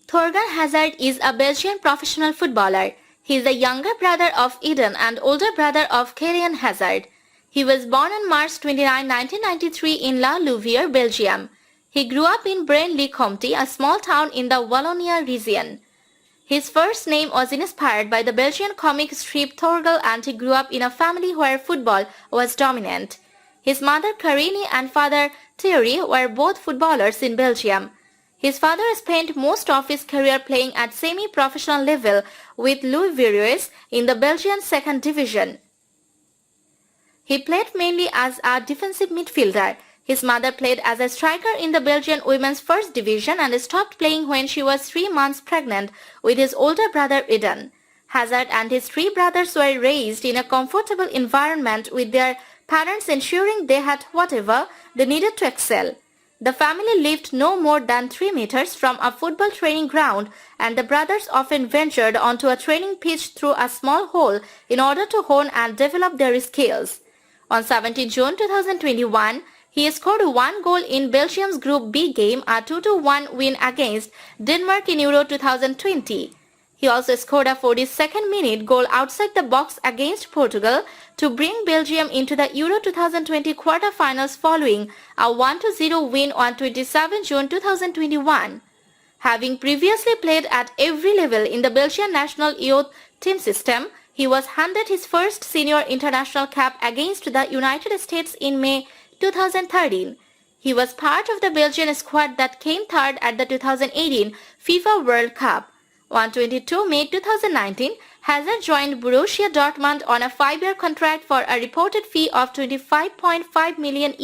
Thorgan Hazard is a Belgian professional footballer. He is the younger brother of Eden and older brother of Kylian Hazard. He was born on March 29, 1993 in La Louvière, Belgium. He grew up in Braine-le-Comte, a small town in the Wallonia region. His first name was inspired by the Belgian comic strip Thorgal, and he grew up in a family where football was dominant. His mother Karine and father Thierry were both footballers in Belgium. His father spent most of his career playing at semi-professional level with Louviers in the Belgian second division. He played mainly as a defensive midfielder. His mother played as a striker in the Belgian women's first division and stopped playing when she was 3 months pregnant with his older brother Eden. Hazard and his 3 brothers were raised in a comfortable environment with their parents ensuring they had whatever they needed to excel. The family lived no more than 3 meters from a football training ground, and the brothers often ventured onto a training pitch through a small hole in order to hone and develop their skills. On 17 June 2021, he scored 1 goal in Belgium's Group B game, a 2-1 win against Denmark in Euro 2020. He also scored a 42nd minute goal outside the box against Portugal to bring Belgium into the Euro 2020 quarter-finals following a 1-0 win on 27 June 2021. Having previously played at every level in the Belgian national youth team system, he was handed his first senior international cap against the United States in May 2013. He was part of the Belgian squad that came third at the 2018 FIFA World Cup. On 22 May 2019, Hazard joined Borussia Dortmund on a 5-year contract for a reported fee of €25.5 million.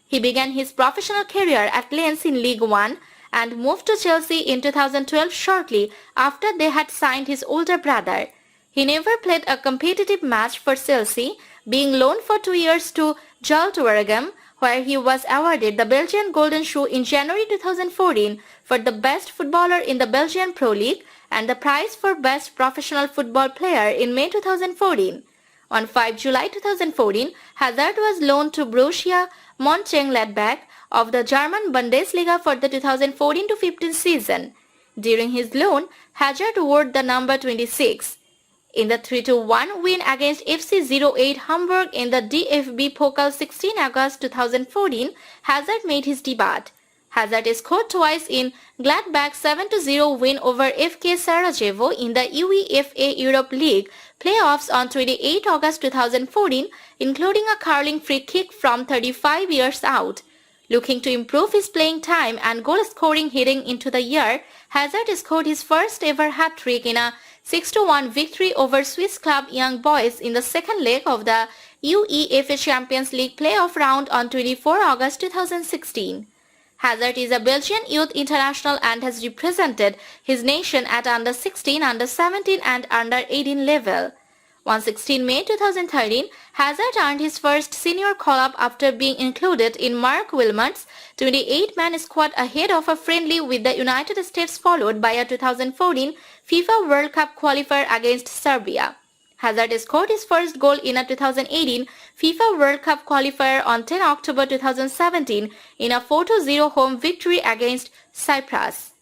He began his professional career at Lens in League One and moved to Chelsea in 2012 shortly after they had signed his older brother. He never played a competitive match for Chelsea, being loaned for 2 years to Zulte Waregem, where he was awarded the Belgian Golden Shoe in January 2014 for the best footballer in the Belgian Pro League and the prize for best professional football player in May 2014. On 5 July 2014, Hazard was loaned to Borussia Mönchengladbach of the German Bundesliga for the 2014-15 season. During his loan, Hazard wore the number 26. In the 3-1 win against FC 08 Hamburg in the DFB Pokal 16 August 2014, Hazard made his debut. Hazard scored twice in Gladbach's 7-0 win over FK Sarajevo in the UEFA Europe League playoffs on 28 August 2014, including a curling free kick from 35 years out. Looking to improve his playing time and goal scoring heading into the year, Hazard scored his first ever hat-trick in a 6-1 victory over Swiss club Young Boys in the second leg of the UEFA Champions League playoff round on 24 August 2016. Hazard is a Belgian youth international and has represented his nation at under 16, under 17 and under 18 level. On 16 May 2013, Hazard earned his first senior call-up after being included in Mark Wilmot's 28-man squad ahead of a friendly with the United States followed by a 2014 FIFA World Cup qualifier against Serbia. Hazard scored his first goal in a 2018 FIFA World Cup qualifier on 10 October 2017 in a 4-0 home victory against Cyprus.